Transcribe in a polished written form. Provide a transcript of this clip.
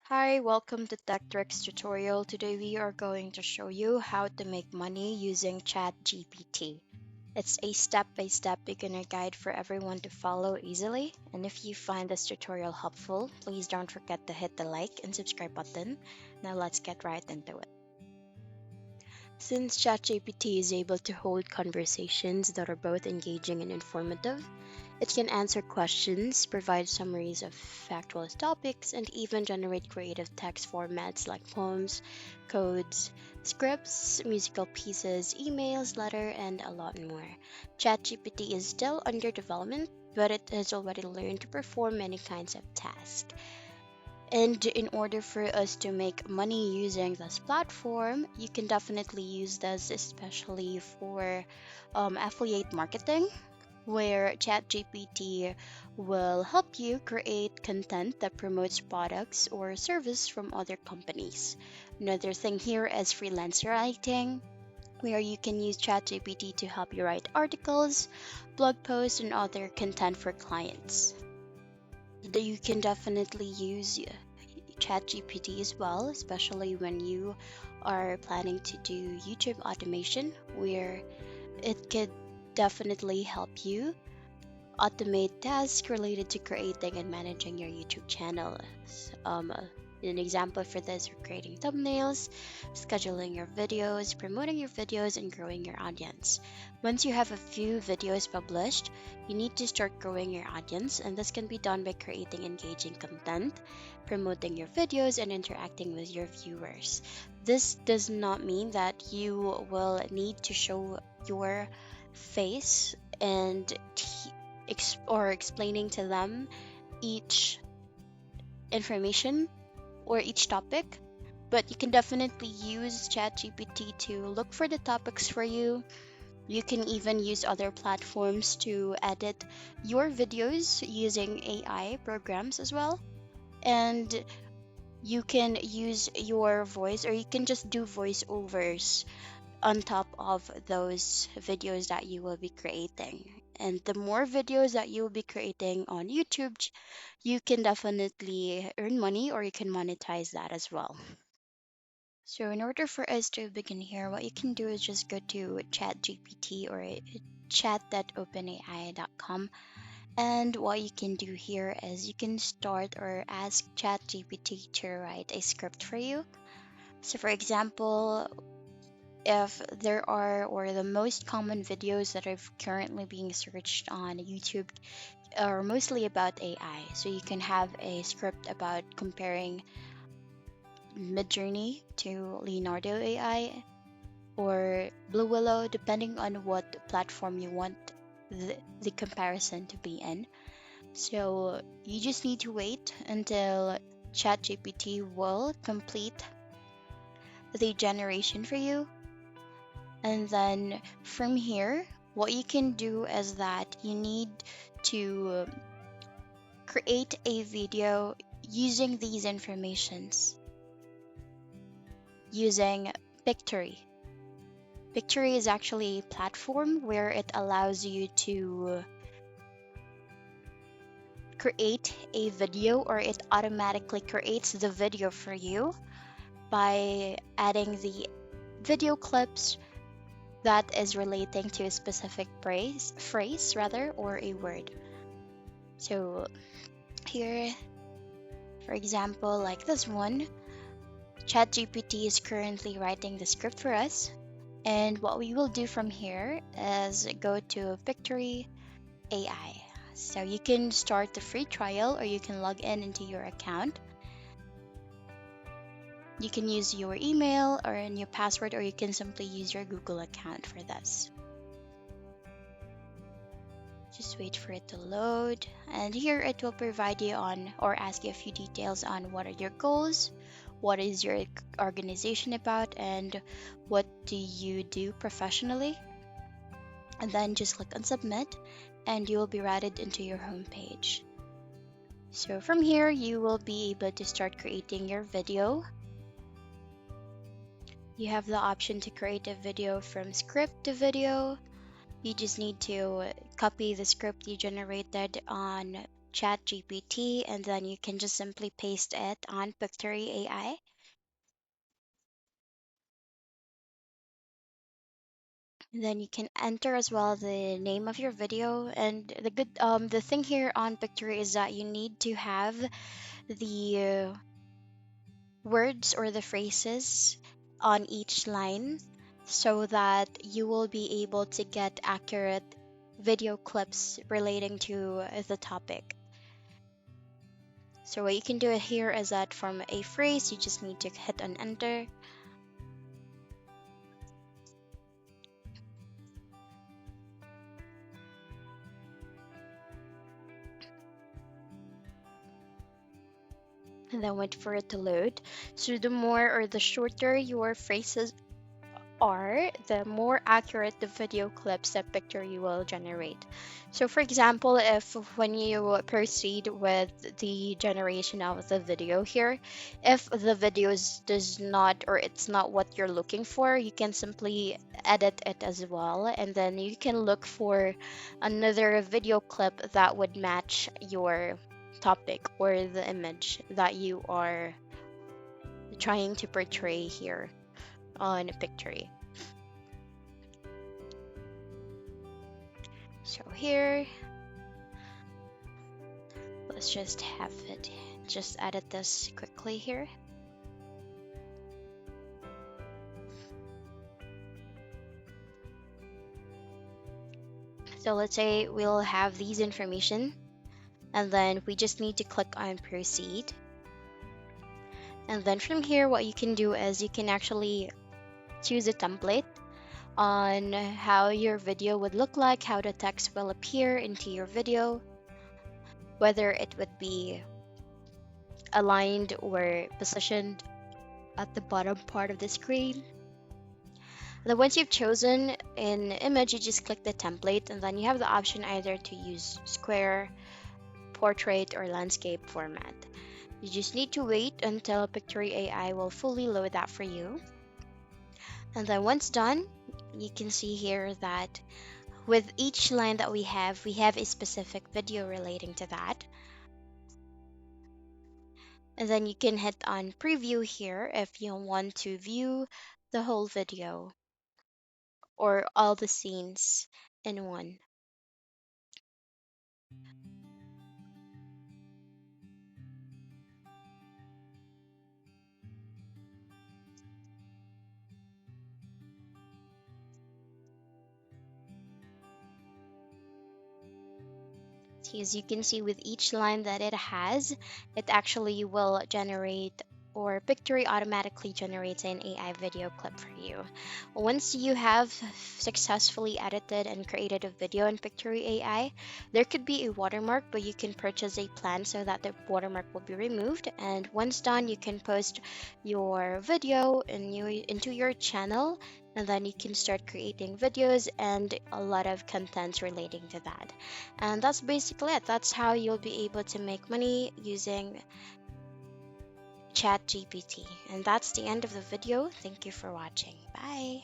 Hi, welcome to Tech Tricks tutorial. Today we are going to show you how to make money using ChatGPT. It's a step-by-step beginner guide for everyone to follow easily. And if you find this tutorial helpful, please don't forget to hit the like and subscribe button. Now let's get right into it. Since ChatGPT is able to hold conversations that are both engaging and informative, it can answer questions, provide summaries of factual topics, and even generate creative text formats like poems, codes, scripts, musical pieces, emails, letter, and a lot more. ChatGPT is still under development, but it has already learned to perform many kinds of tasks. And in order for us to make money using this platform, you can definitely use this, especially for affiliate marketing, where ChatGPT will help you create content that promotes products or service from other companies. Another thing here is freelance writing, where you can use ChatGPT to help you write articles, blog posts, and other content for clients. You can definitely use ChatGPT as well, especially when you are planning to do YouTube automation, where it could definitely help you automate tasks related to creating and managing your YouTube channel. An example for this are creating thumbnails, scheduling your videos, promoting your videos, and growing your audience. Once you have a few videos published, you need to start growing your audience, and this can be done by creating engaging content, promoting your videos, and interacting with your viewers. This does not mean that you will need to show your face and or explaining to them each information or each topic, but you can definitely use ChatGPT to look for the topics for you. You can even use other platforms to edit your videos using AI programs as well. And you can use your voice, or you can just do voiceovers on top of those videos that you will be creating. And the more videos that you will be creating on YouTube, you can definitely earn money or you can monetize that as well. So, in order for us to begin here, what you can do is just go to ChatGPT or chat.openai.com. And what you can do here is you can start or ask ChatGPT to write a script for you. So, for example, if there are or the most common videos that are currently being searched on YouTube are mostly about AI. So you can have a script about comparing Midjourney to Leonardo AI or Blue Willow, depending on what platform you want the comparison to be in. So you just need to wait until ChatGPT will complete the generation for you. And then from here, what you can do is that you need to create a video using these informations using Pictory. Pictory is actually a platform where it allows you to create a video, or it automatically creates the video for you by adding the video clips that is relating to a specific phrase rather, or a word. So here, for example, like this one, ChatGPT is currently writing the script for us. And what we will do from here is go to Victory AI. So you can start the free trial or you can log in into your account. You can use your email or a new password, or you can simply use your Google account for this. Just wait for it to load. And here it will provide you on or ask you a few details on what are your goals, what is your organization about, and what do you do professionally. And then just click on submit and you will be routed into your home page. So from here, you will be able to start creating your video. You have the option to create a video from script to video. You just need to copy the script you generated on ChatGPT, and then you can just simply paste it on Pictory AI. And then you can enter as well the name of your video. And the thing here on Pictory is that you need to have the words or the phrases on each line so that you will be able to get accurate video clips relating to the topic. So what you can do here is that from a phrase, you just need to hit on enter. And then wait for it to load. So the more or the shorter your phrases are, the more accurate the video clips that picture you will generate. So for example, if when you proceed with the generation of the video here, if the videos does not or it's not what you're looking for, you can simply edit it as well, and then you can look for another video clip that would match your topic or the image that you are trying to portray here on Pictory. So here, let's just have it, just edit this quickly here. So let's say we'll have these information, and then we just need to click on proceed. And then from here, what you can do is you can actually choose a template on how your video would look like, how the text will appear into your video, whether it would be aligned or positioned at the bottom part of the screen. And then once you've chosen an image, you just click the template, and then you have the option either to use square, portrait, or landscape format. You just need to wait until Pictory AI will fully load that for you. And then once done, you can see here that with each line that we have a specific video relating to that. And then you can hit on preview here if you want to view the whole video or all the scenes in one. As you can see, with each line that it has, it actually will generate, or Pictory automatically generates an AI video clip for you. Once you have successfully edited and created a video in Pictory AI, there could be a watermark, but you can purchase a plan so that the watermark will be removed. And once done, you can post your video into your channel, and then you can start creating videos and a lot of content relating to that. And that's basically it. That's how you'll be able to make money using ChatGPT. And that's the end of the video. Thank you for watching. Bye.